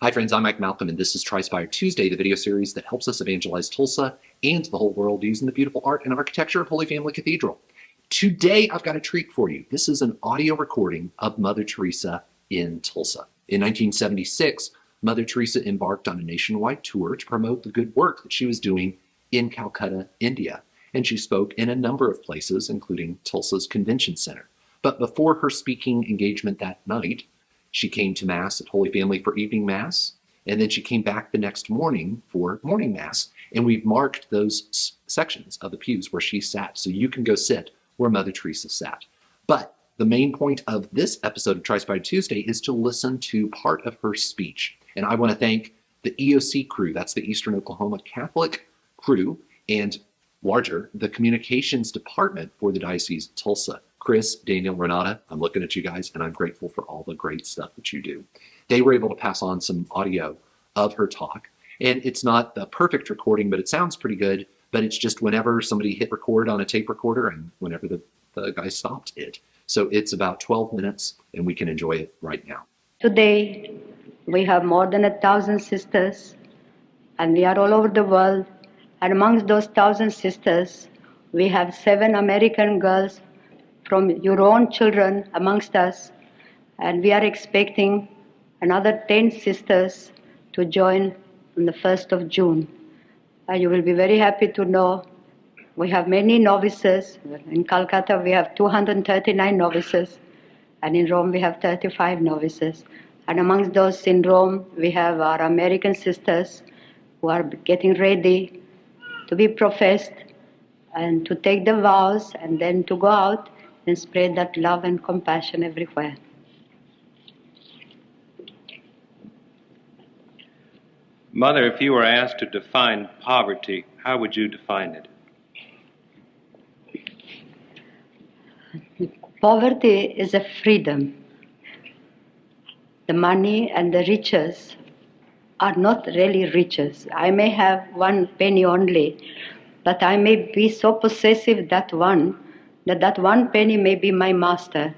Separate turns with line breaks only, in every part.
Hi friends, I'm Mike Malcolm, and this is Tri-Spired Tuesday, the video series that helps us evangelize Tulsa and the whole world using the beautiful art and architecture of Holy Family Cathedral. Today, I've got a treat for you. This is an audio recording of Mother Teresa in Tulsa. In 1976, Mother Teresa embarked on a nationwide tour to promote the good work that she was doing in Calcutta, India, and she spoke in a number of places, including Tulsa's Convention Center. But before her speaking engagement that night, she came to Mass at Holy Family for evening Mass, and then she came back the next morning for morning Mass, and we've marked those sections of the pews where she sat, so you can go sit where Mother Teresa sat. But the main point of this episode of Tri-Spired Tuesday is to listen to part of her speech, and I want to thank the EOC crew, that's the Eastern Oklahoma Catholic crew, and larger, the communications department for the Diocese of Tulsa. Chris, Daniel, Renata, I'm looking at you guys, and I'm grateful for all the great stuff that you do. They were able to pass on some audio of her talk, and it's not the perfect recording, but it sounds pretty good, but it's just whenever somebody hit record on a tape recorder and whenever the guy stopped it. So it's about 12 minutes, and we can enjoy it right now.
Today, we have more than 1,000 sisters, and we are all over the world. And amongst those 1,000 sisters, we have 7 American girls from your own children amongst us, and we are expecting another 10 sisters to join on the 1st of June. You will be very happy to know we have many novices. In Calcutta we have 239 novices, and in Rome we have 35 novices. And amongst those in Rome we have our American sisters who are getting ready to be professed and to take the vows and then to go out and spread that love and compassion everywhere.
Mother, if you were asked to define poverty, how would you define it?
Poverty is a freedom. The money and the riches are not really riches. I may have 1 penny only, but I may be so possessive that 1 penny may be my master.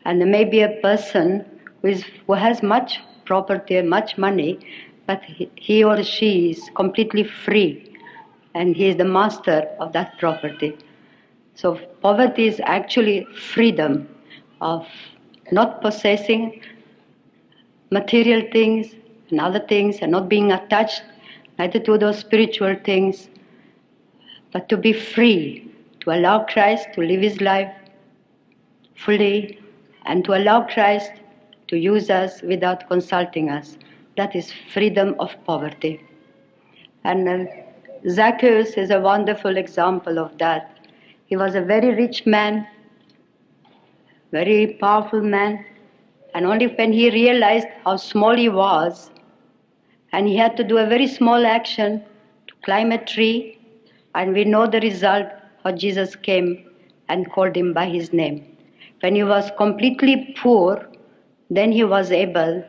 And there may be a person who has much property and much money, but he or she is completely free, and he is the master of that property. So poverty is actually freedom of not possessing material things and other things, and not being attached neither to those spiritual things, but to be free, to allow Christ to live his life fully, and to allow Christ to use us without consulting us. That is freedom of poverty. And Zacchaeus is a wonderful example of that. He was a very rich man, very powerful man, and only when he realized how small he was, and he had to do a very small action to climb a tree, and we know the result, how Jesus came and called him by his name. When he was completely poor, then he was able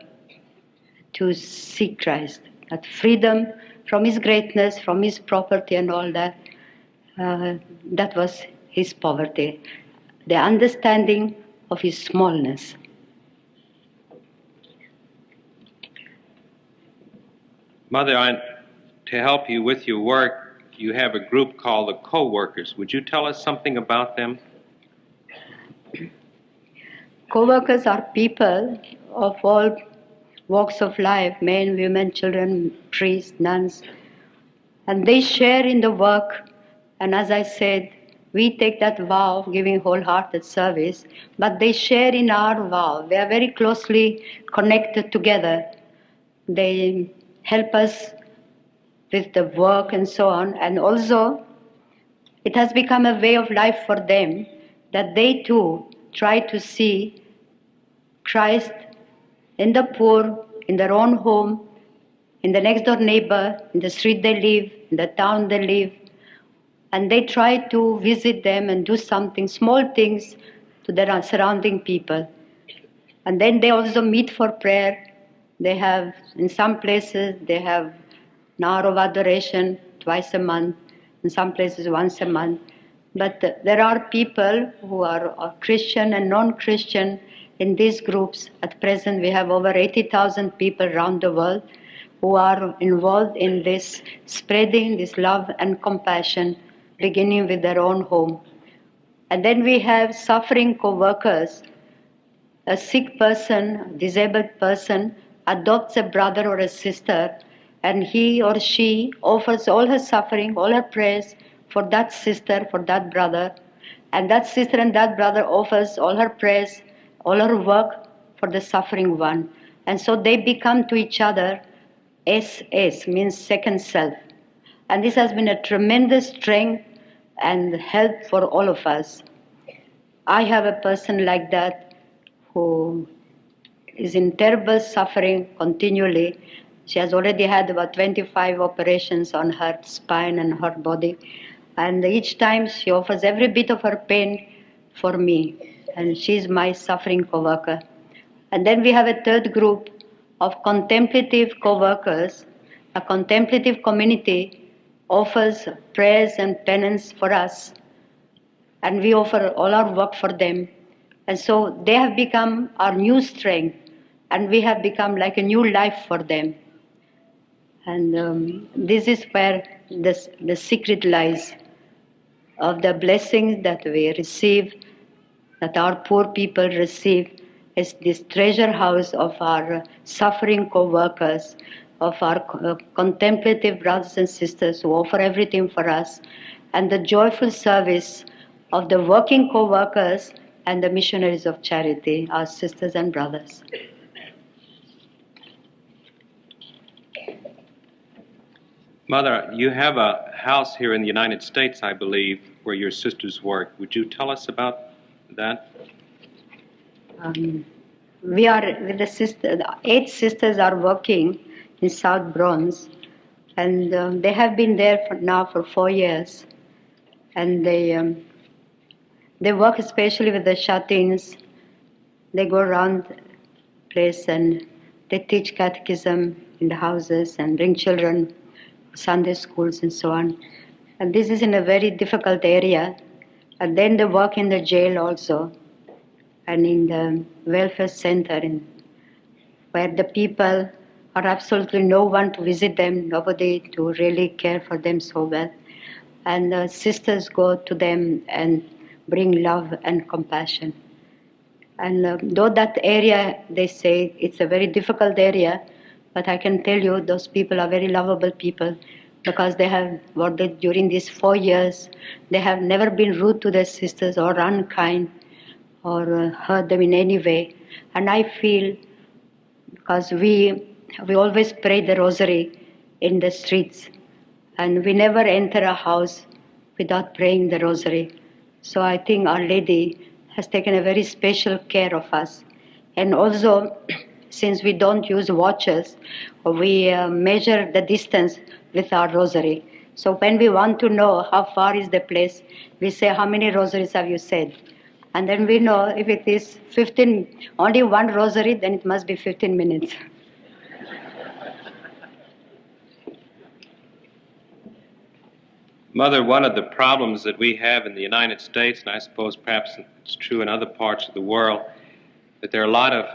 to seek Christ. That freedom from his greatness, from his property and all that, that was his poverty. The understanding of his smallness.
Mother, to help you with your work, you have a group called the Co-workers. Would you tell us something about them?
Co-workers are people of all walks of life, men, women, children, priests, nuns, and they share in the work. And as I said, we take that vow of giving wholehearted service, but they share in our vow. They are very closely connected together. They help us with the work and so on, and also it has become a way of life for them that they too try to see Christ in the poor, in their own home, in the next door neighbor, in the street they live, in the town they live, and they try to visit them and do something, small things to their surrounding people. And then they also meet for prayer. They have, in some places, they have an hour of adoration twice a month, in some places once a month. But there are people who are Christian and non-Christian, in these groups. At present, we have over 80,000 people around the world who are involved in this, spreading this love and compassion, beginning with their own home. And then we have suffering co-workers. A sick person, disabled person, adopts a brother or a sister, and he or she offers all her suffering, all her prayers for that sister, for that brother. And that sister and that brother offers all her prayers, all her work for the suffering one. And so they become to each other SS, means second self. And this has been a tremendous strength and help for all of us. I have a person like that who is in terrible suffering continually. She has already had about 25 operations on her spine and her body. And each time she offers every bit of her pain for me. And she's my suffering co-worker. And then we have a third group of contemplative co-workers. A contemplative community offers prayers and penance for us. And we offer all our work for them. And so they have become our new strength, and we have become like a new life for them. And this is where the secret lies of the blessings that we receive, that our poor people receive, is this treasure house of our suffering co-workers, of our contemplative brothers and sisters who offer everything for us, and the joyful service of the working co-workers and the missionaries of charity, our sisters and brothers.
Mother, you have a house here in the United States, I believe, where your sisters work. Would you tell us about that?
We are with the 8 sisters are working in South Bronx, and they have been there for 4 years, and they work especially with the shut-ins. They go around the place and they teach catechism in the houses and bring children to Sunday schools and so on. And this is in a very difficult area. And then they work in the jail also, and in the welfare center, where the people are absolutely no one to visit them, nobody to really care for them so well. And the sisters go to them and bring love and compassion. And though that area, they say it's a very difficult area, but I can tell you those people are very lovable people, because they have worked during these 4 years. They have never been rude to their sisters or unkind or hurt them in any way. And I feel, because we always pray the rosary in the streets, and we never enter a house without praying the rosary. So I think Our Lady has taken a very special care of us. And also, since we don't use watches, we measure the distance with our rosary. So when we want to know how far is the place, we say, how many rosaries have you said? And then we know if it is 15, only one rosary, then it must be 15 minutes.
Mother, one of the problems that we have in the United States, and I suppose perhaps it's true in other parts of the world, that there are a lot of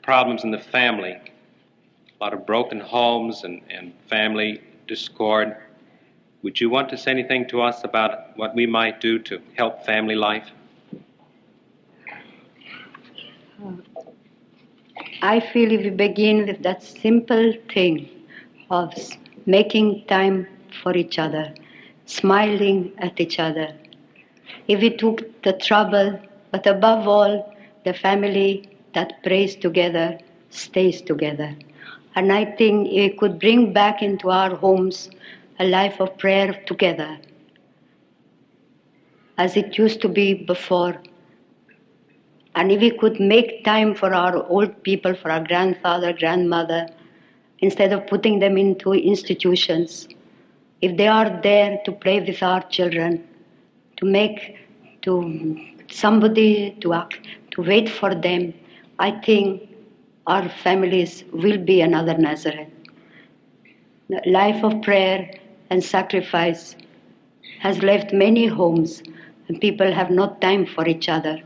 problems in the family, a lot of broken homes and family discord. Would you want to say anything to us about what we might do to help family life?
I feel if we begin with that simple thing of making time for each other, smiling at each other, if we took the trouble, but above all, the family that prays together stays together. And I think it could bring back into our homes a life of prayer together, as it used to be before. And if we could make time for our old people, for our grandfather, grandmother, instead of putting them into institutions, if they are there to play with our children, to somebody to wait for them, I think our families will be another Nazareth. The life of prayer and sacrifice has left many homes, and people have no time for each other.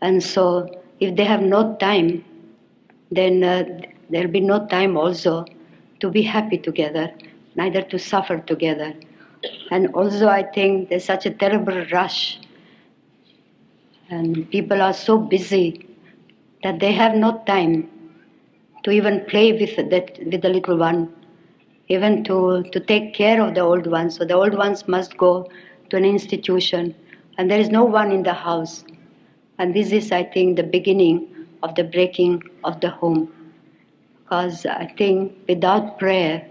And so if they have no time, then there will be no time also to be happy together, neither to suffer together. And also I think there's such a terrible rush, and people are so busy that they have no time to even play with the little one, even to take care of the old ones. So the old ones must go to an institution, and there is no one in the house. And this is, I think, the beginning of the breaking of the home. Because I think without prayer,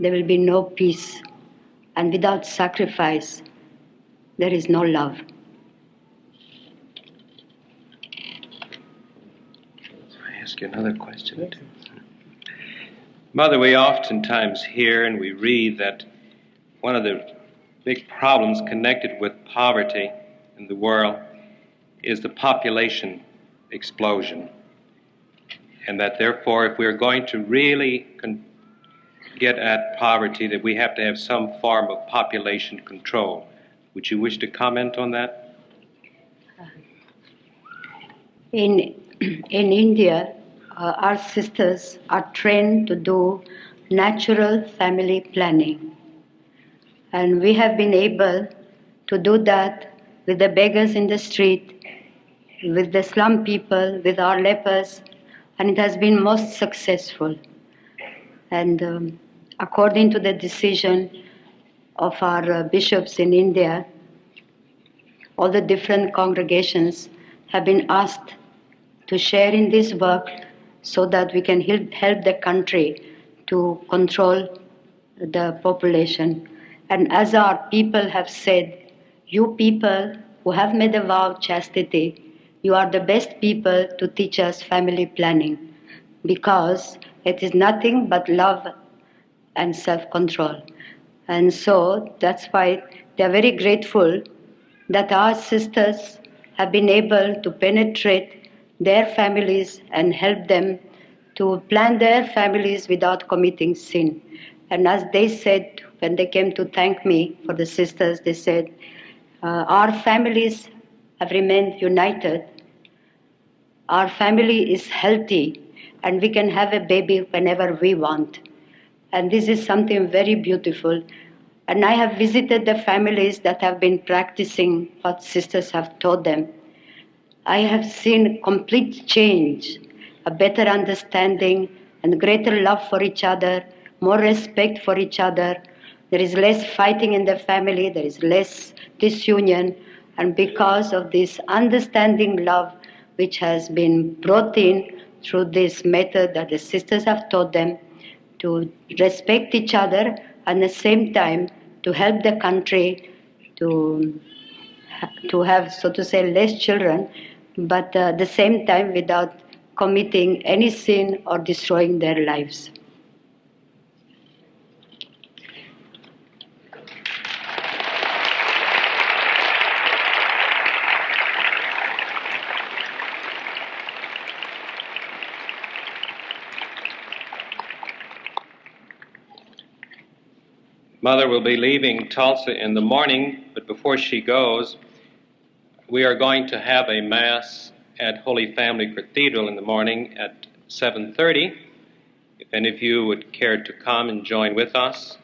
there will be no peace. And without sacrifice, there is no love.
I ask you another question, too. Mother, we oftentimes hear and we read that one of the big problems connected with poverty in the world is the population explosion. And that therefore, if we're going to really get at poverty, that we have to have some form of population control. Would you wish to comment on that?
In India, our sisters are trained to do natural family planning. And we have been able to do that with the beggars in the street, with the slum people, with our lepers, and it has been most successful. And according to the decision of our bishops in India, all the different congregations have been asked to share in this work so that we can help the country to control the population. And as our people have said, you people who have made a vow of chastity, you are the best people to teach us family planning, because it is nothing but love and self-control. And so that's why they are very grateful that our sisters have been able to penetrate their families and help them to plan their families without committing sin. And as they said, when they came to thank me for the sisters, they said, our families have remained united. Our family is healthy, and we can have a baby whenever we want. And this is something very beautiful. And I have visited the families that have been practicing what sisters have taught them. I have seen complete change, a better understanding and greater love for each other, more respect for each other. There is less fighting in the family, there is less disunion. And because of this understanding love, which has been brought in through this method that the sisters have taught them, to respect each other and at the same time to help the country to have, so to say, less children, but at the same time without committing any sin or destroying their lives.
Mother will be leaving Tulsa in the morning, but before she goes, we are going to have a Mass at Holy Family Cathedral in the morning at 7:30. If any of you would care to come and join with us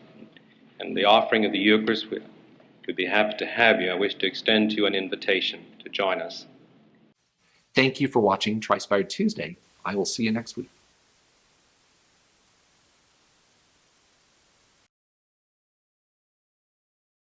in the offering of the Eucharist, we'd be happy to have you. I wish to extend to you an invitation to join us.
Thank you for watching Tri-Spired Tuesday. I will see you next week.